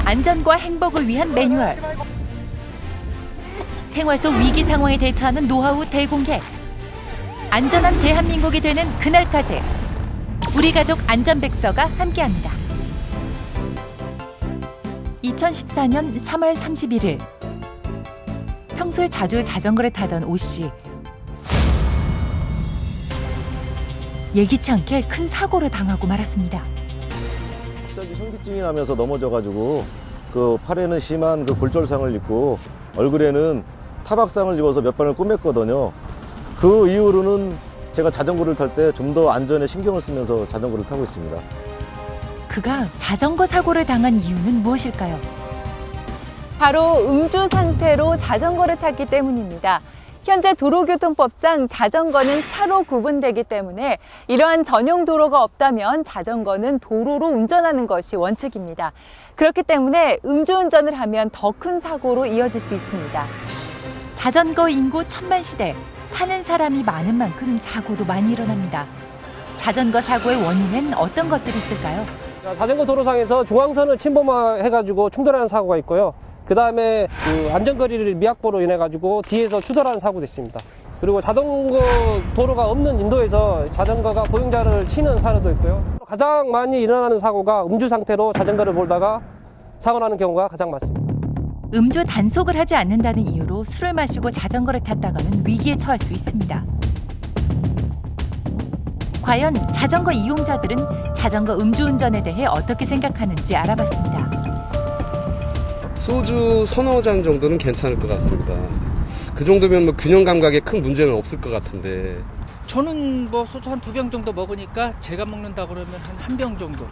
안전과 행복을 위한 매뉴얼. 생활 속 위기 상황에 대처하는 노하우 대공개. 안전한 대한민국이 되는 그날까지 우리 가족 안전백서가 함께합니다. 2014년 3월 31일 평소에 자주 자전거를 타던 오 씨. 예기치 않게 큰 사고를 당하고 말았습니다. 갑자기 현기증이 나면서 넘어져가지고 그 팔에는 심한 그 골절상을 입고 얼굴에는 타박상을 입어서 몇 번을 꼬맸거든요. 그 이후로는 제가 자전거를 탈 때 좀 더 안전에 신경을 쓰면서 자전거를 타고 있습니다. 그가 자전거 사고를 당한 이유는 무엇일까요? 바로 음주 상태로 자전거를 탔기 때문입니다. 현재 도로교통법상 자전거는 차로 구분되기 때문에 이러한 전용 도로가 없다면 자전거는 도로로 운전하는 것이 원칙입니다. 그렇기 때문에 음주운전을 하면 더 큰 사고로 이어질 수 있습니다. 자전거 인구 1000만 시대, 타는 사람이 많은 만큼 사고도 많이 일어납니다. 자전거 사고의 원인은 어떤 것들이 있을까요? 자전거 도로상에서 중앙선을 침범해가지고 충돌하는 사고가 있고요. 그 다음에 안전거리를 미확보로 인해가지고 뒤에서 추돌하는 사고도 있습니다. 그리고 자전거 도로가 없는 인도에서 자전거가 보행자를 치는 사례도 있고요. 가장 많이 일어나는 사고가 음주 상태로 자전거를 몰다가 사고 나는 경우가 가장 많습니다. 음주 단속을 하지 않는다는 이유로 술을 마시고 자전거를 탔다가는 위기에 처할 수 있습니다. 과연 자전거 이용자들은 자전거 음주운전에 대해 어떻게 생각하는지 알아봤습니다. 소주 서너 잔 정도는 괜찮을 것 같습니다. 그 정도면 뭐 균형 감각에 큰 문제는 없을 것 같은데. 저는 뭐 소주 한 2병 정도 먹으니까 제가 먹는다 그러면 한 1병 정도.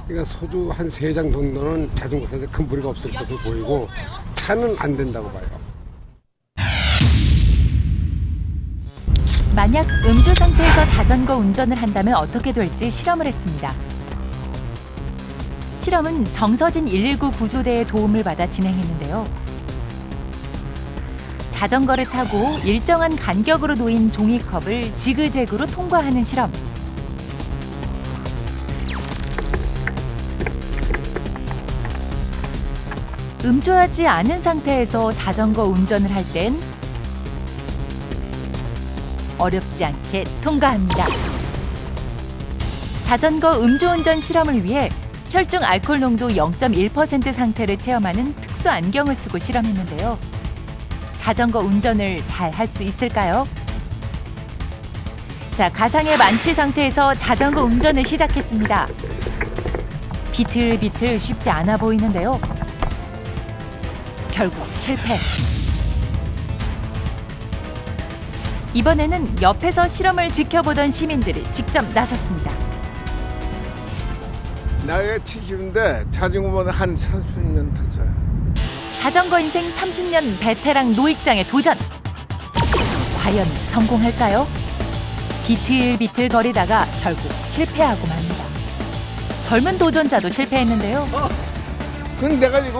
그러니까 소주 한 3잔 정도는 자전거 타는데 큰 무리가 없을 것으로 보이고 차는 안 된다고 봐요. 만약 음주 상태에서 자전거 운전을 한다면 어떻게 될지 실험을 했습니다. 실험은 정서진 119 구조대의 도움을 받아 진행했는데요. 자전거를 타고 일정한 간격으로 놓인 종이컵을 지그재그로 통과하는 실험. 음주하지 않은 상태에서 자전거 운전을 할 땐 어렵지 않게 통과합니다. 자전거 음주운전 실험을 위해 혈중 알코올 농도 0.1% 상태를 체험하는 특수 안경을 쓰고 실험했는데요. 자전거 운전을 잘 할 수 있을까요? 자, 가상의 만취 상태에서 자전거 운전을 시작했습니다. 비틀비틀 쉽지 않아 보이는데요. 결국 실패. 이번에는 옆에서 실험을 지켜보던 시민들이 직접 나섰습니다. 나이가 70인데 자전거만 한 30년 탔어요. 자전거 인생 30년 베테랑 노익장의 도전. 과연 성공할까요? 비틀비틀 거리다가 결국 실패하고 맙니다. 젊은 도전자도 실패했는데요. 근데 내가 이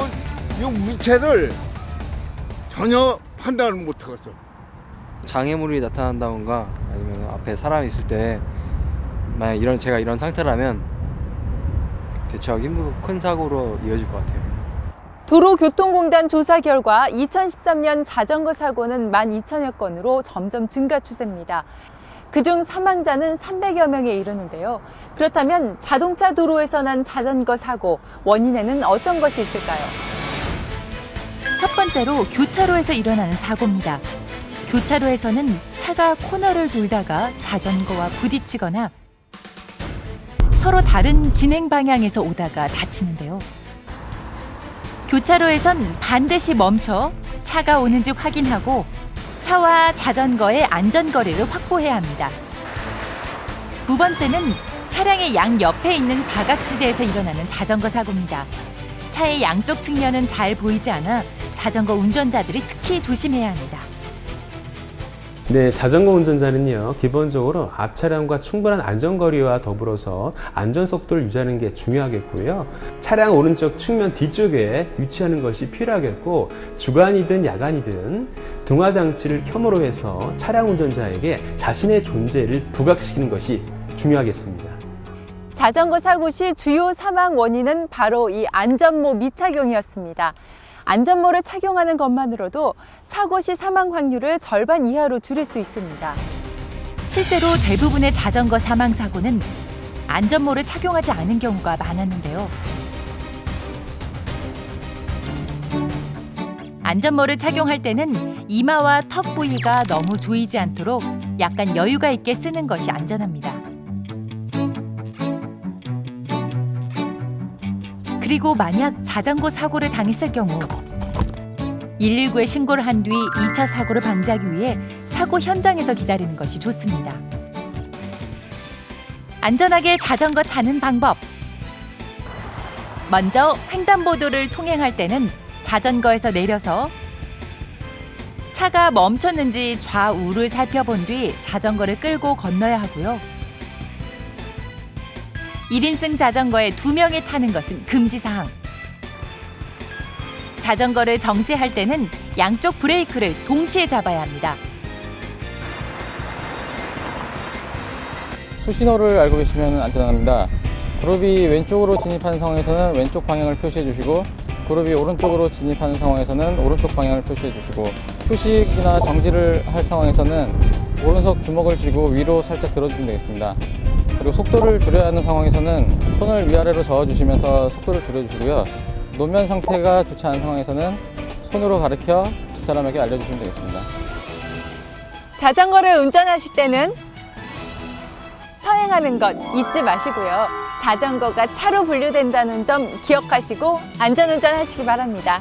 무채를 전혀 판단을 못 하겠어. 장애물이 나타난다던가 아니면 앞에 사람이 있을 때 만약 제가 이런 상태라면 대처하기 힘들고 큰 사고로 이어질 것 같아요. 도로교통공단 조사 결과 2013년 자전거 사고는 12,000여 건으로 점점 증가 추세입니다. 그중 사망자는 300여 명에 이르는데요. 그렇다면 자동차 도로에서 난 자전거 사고, 원인에는 어떤 것이 있을까요? 첫 번째로 교차로에서 일어나는 사고입니다. 교차로에서는 차가 코너를 돌다가 자전거와 부딪히거나 서로 다른 진행 방향에서 오다가 다치는데요. 교차로에선 반드시 멈춰 차가 오는지 확인하고 차와 자전거의 안전거리를 확보해야 합니다. 두 번째는 차량의 양옆에 있는 사각지대에서 일어나는 자전거 사고입니다. 차의 양쪽 측면은 잘 보이지 않아 자전거 운전자들이 특히 조심해야 합니다. 네, 자전거 운전자는요, 기본적으로 앞 차량과 충분한 안전거리와 더불어서 안전속도를 유지하는 게 중요하겠고요. 차량 오른쪽 측면 뒤쪽에 위치하는 것이 필요하겠고, 주간이든 야간이든 등화장치를 혐오로 해서 차량 운전자에게 자신의 존재를 부각시키는 것이 중요하겠습니다. 자전거 사고 시 주요 사망 원인은 바로 이 안전모 미착용이었습니다. 안전모를 착용하는 것만으로도 사고 시 사망 확률을 절반 이하로 줄일 수 있습니다. 실제로 대부분의 자전거 사망 사고는 안전모를 착용하지 않은 경우가 많았는데요. 안전모를 착용할 때는 이마와 턱 부위가 너무 조이지 않도록 약간 여유가 있게 쓰는 것이 안전합니다. 그리고 만약 자전거 사고를 당했을 경우 119에 신고를 한 뒤 2차 사고를 방지하기 위해 사고 현장에서 기다리는 것이 좋습니다. 안전하게 자전거 타는 방법. 먼저 횡단보도를 통행할 때는 자전거에서 내려서 차가 멈췄는지 좌우를 살펴본 뒤 자전거를 끌고 건너야 하고요. 1인승 자전거에 2명이 타는 것은 금지사항. 자전거를 정지할 때는 양쪽 브레이크를 동시에 잡아야 합니다. 수신호를 알고 계시면 안전합니다. 그룹이 왼쪽으로 진입하는 상황에서는 왼쪽 방향을 표시해 주시고 그룹이 오른쪽으로 진입하는 상황에서는 오른쪽 방향을 표시해 주시고 휴식이나 정지를 할 상황에서는 오른손 주먹을 쥐고 위로 살짝 들어주시면 되겠습니다. 그리고 속도를 줄여야 하는 상황에서는 손을 위아래로 저어주시면서 속도를 줄여주시고요. 노면 상태가 좋지 않은 상황에서는 손으로 가리켜 뒷사람에게 알려주시면 되겠습니다. 자전거를 운전하실 때는 서행하는 것 잊지 마시고요. 자전거가 차로 분류된다는 점 기억하시고 안전운전 하시기 바랍니다.